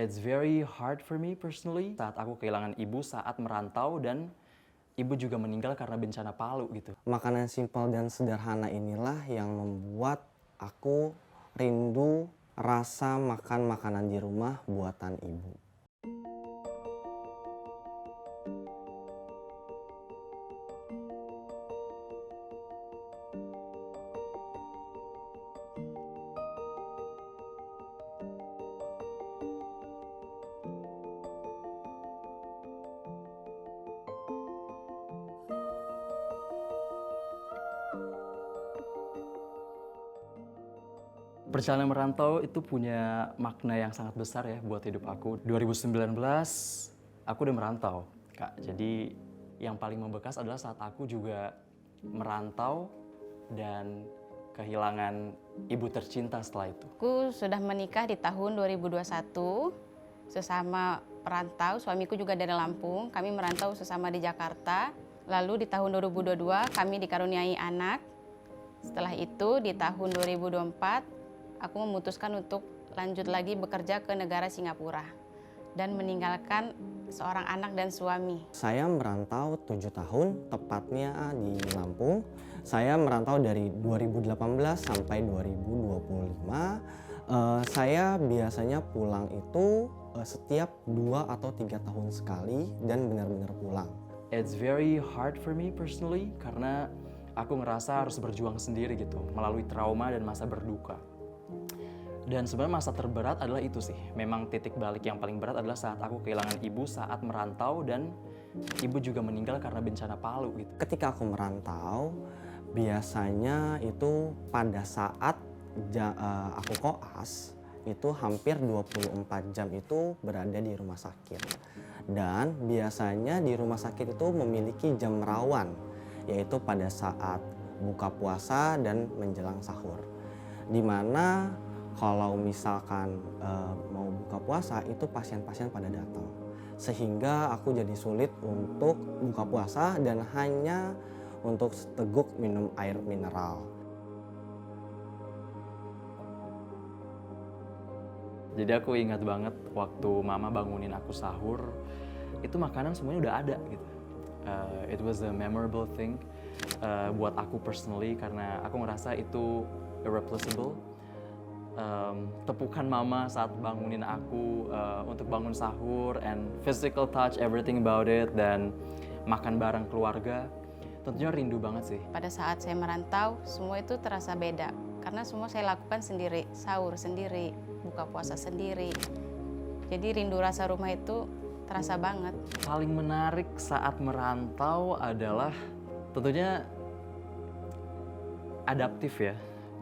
It's very hard for me personally saat aku kehilangan ibu saat merantau dan ibu juga meninggal karena bencana Palu gitu. Makanan simpel dan sederhana inilah yang membuat aku rindu rasa makan makanan di rumah buatan ibu. Perjalanan merantau itu punya makna yang sangat besar ya buat hidup aku. 2019 aku udah merantau, Kak. Jadi yang paling membekas adalah saat aku juga merantau dan kehilangan ibu tercinta setelah itu. Aku sudah menikah di tahun 2021, sesama perantau, suamiku juga dari Lampung, kami merantau sesama di Jakarta. Lalu di tahun 2022 kami dikaruniai anak. Setelah itu di tahun 2024 aku memutuskan untuk lanjut lagi bekerja ke negara Singapura dan meninggalkan seorang anak dan suami. Saya merantau 7 tahun, tepatnya di Lampung. Saya merantau dari 2018 sampai 2025. Saya biasanya pulang itu setiap 2 atau 3 tahun sekali dan benar-benar pulang. It's very hard for me personally karena aku ngerasa harus berjuang sendiri gitu, melalui trauma dan masa berduka. Dan sebenarnya masa terberat adalah itu sih. Memang titik balik yang paling berat adalah saat aku kehilangan ibu saat merantau dan ibu juga meninggal karena bencana Palu gitu. Ketika aku merantau, biasanya itu pada saat aku koas, itu hampir 24 jam itu berada di rumah sakit. Dan biasanya di rumah sakit itu memiliki jam rawan, yaitu pada saat buka puasa dan menjelang sahur. Dimana kalau misalkan mau buka puasa itu pasien-pasien pada datang. Sehingga aku jadi sulit untuk buka puasa dan hanya untuk seteguk minum air mineral. Jadi aku ingat banget waktu mama bangunin aku sahur, itu makanan semuanya udah ada gitu. It was a memorable thing buat aku personally karena aku ngerasa itu irreplaceable. Tepukan mama saat bangunin aku untuk bangun sahur and physical touch, everything about it, dan makan bareng keluarga, tentunya rindu banget sih. Pada saat saya merantau, semua itu terasa beda karena semua saya lakukan sendiri, sahur sendiri, buka puasa sendiri. Jadi rindu rasa rumah itu terasa banget. Paling menarik saat merantau adalah tentunya adaptif ya.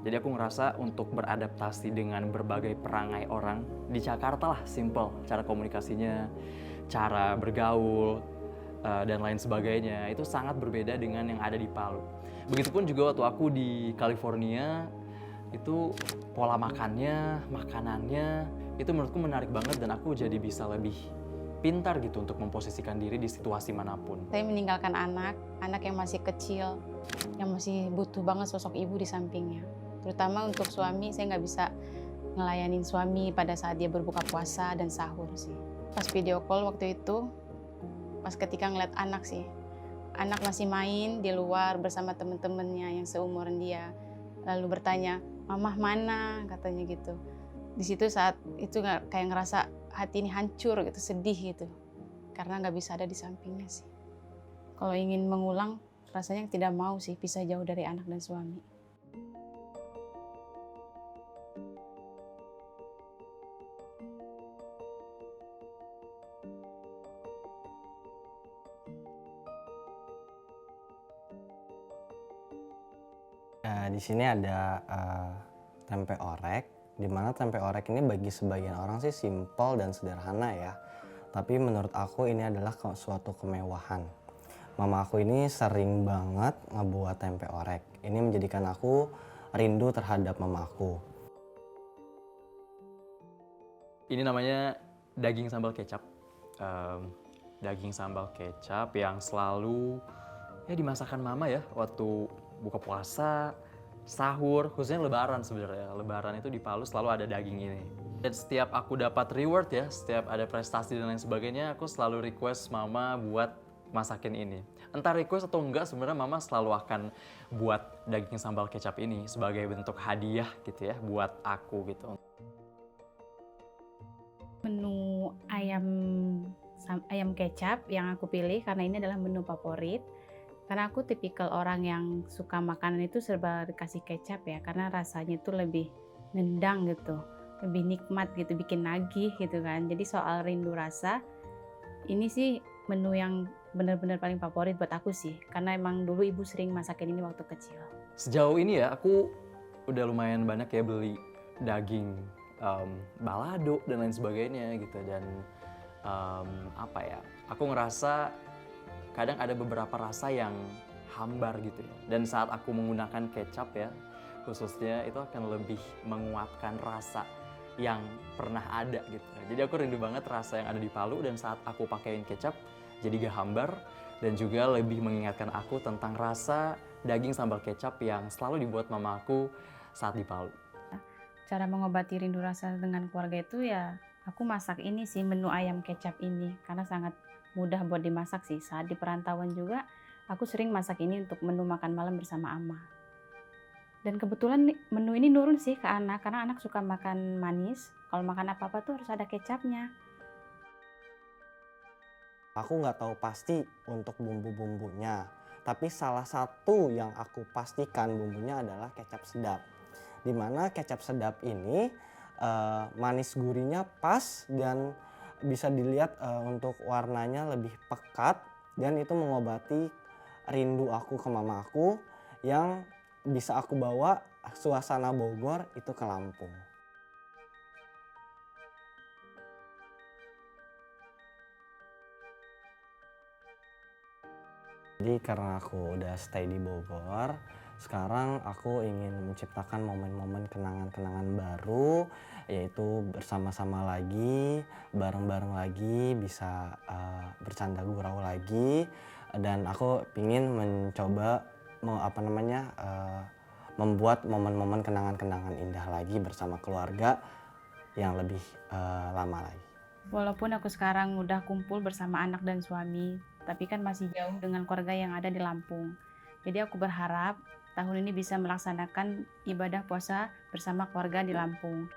Jadi aku ngerasa untuk beradaptasi dengan berbagai perangai orang di Jakarta lah, simple. Cara komunikasinya, cara bergaul, dan lain sebagainya. Itu sangat berbeda dengan yang ada di Palu. Begitupun juga waktu aku di California, itu pola makannya, makanannya, itu menurutku menarik banget dan aku jadi bisa lebih pintar gitu untuk memposisikan diri di situasi manapun. Saya meninggalkan anak yang masih kecil, yang masih butuh banget sosok ibu di sampingnya. Terutama untuk suami, saya nggak bisa ngelayanin suami pada saat dia berbuka puasa dan sahur sih. Pas video call waktu itu, pas ketika ngeliat anak sih, anak masih main di luar bersama temen-temennya yang seumuran dia. Lalu bertanya, "Mamah mana?" katanya gitu. Di situ saat itu kayak ngerasa hati ini hancur gitu, sedih gitu. Karena nggak bisa ada di sampingnya sih. Kalau ingin mengulang, rasanya tidak mau sih pisah jauh dari anak dan suami. Di sini ada tempe orek, di mana tempe orek ini bagi sebagian orang sih simpel dan sederhana ya. Tapi menurut aku ini adalah suatu kemewahan. Mama aku ini sering banget ngebuat tempe orek. Ini menjadikan aku rindu terhadap mama aku. Ini namanya daging sambal kecap. Daging sambal kecap yang selalu ya dimasakkan mama ya waktu buka puasa, sahur, khususnya lebaran sebenarnya. Lebaran itu di Palu selalu ada daging ini. Dan setiap aku dapat reward ya, setiap ada prestasi dan lain sebagainya, aku selalu request mama buat masakin ini. Entah request atau enggak, sebenarnya mama selalu akan buat daging sambal kecap ini sebagai bentuk hadiah gitu ya buat aku gitu. Menu ayam kecap yang aku pilih karena ini adalah menu favorit. Karena aku tipikal orang yang suka makanan itu serba dikasih kecap ya, karena rasanya itu lebih nendang gitu, lebih nikmat gitu, bikin nagih gitu kan. Jadi soal rindu rasa, ini sih menu yang benar-benar paling favorit buat aku sih, karena emang dulu ibu sering masakin ini waktu kecil. Sejauh ini ya, aku udah lumayan banyak ya beli daging balado dan lain sebagainya gitu. Dan apa ya, aku ngerasa kadang ada beberapa rasa yang hambar gitu ya. Dan saat aku menggunakan kecap ya, khususnya itu akan lebih menguatkan rasa yang pernah ada gitu. Jadi aku rindu banget rasa yang ada di Palu, dan saat aku pakein kecap jadi gak hambar, dan juga lebih mengingatkan aku tentang rasa daging sambal kecap yang selalu dibuat mama aku saat di Palu. Cara mengobati rindu rasa dengan keluarga itu ya aku masak ini sih, menu ayam kecap ini, karena sangat mudah buat dimasak sih. Saat di perantauan juga aku sering masak ini untuk menu makan malam bersama Ama. Dan kebetulan menu ini nurun sih ke anak, karena anak suka makan manis. Kalau makan apa-apa tuh harus ada kecapnya. Aku nggak tahu pasti untuk bumbu-bumbunya, tapi salah satu yang aku pastikan bumbunya adalah kecap sedap. Dimana kecap sedap ini manis gurihnya pas, dan bisa dilihat untuk warnanya lebih pekat, dan itu mengobati rindu aku ke mama aku yang bisa aku bawa suasana Bogor itu ke Lampung. Jadi karena aku udah stay di Bogor, sekarang aku ingin menciptakan momen-momen kenangan-kenangan baru, yaitu bersama-sama lagi, bareng-bareng lagi, bisa bercanda gurau lagi, dan aku ingin mencoba membuat momen-momen kenangan-kenangan indah lagi bersama keluarga yang lebih lama lagi. Walaupun aku sekarang udah kumpul bersama anak dan suami, tapi kan masih jauh dengan keluarga yang ada di Lampung. Jadi aku berharap tahun ini bisa melaksanakan ibadah puasa bersama keluarga di Lampung.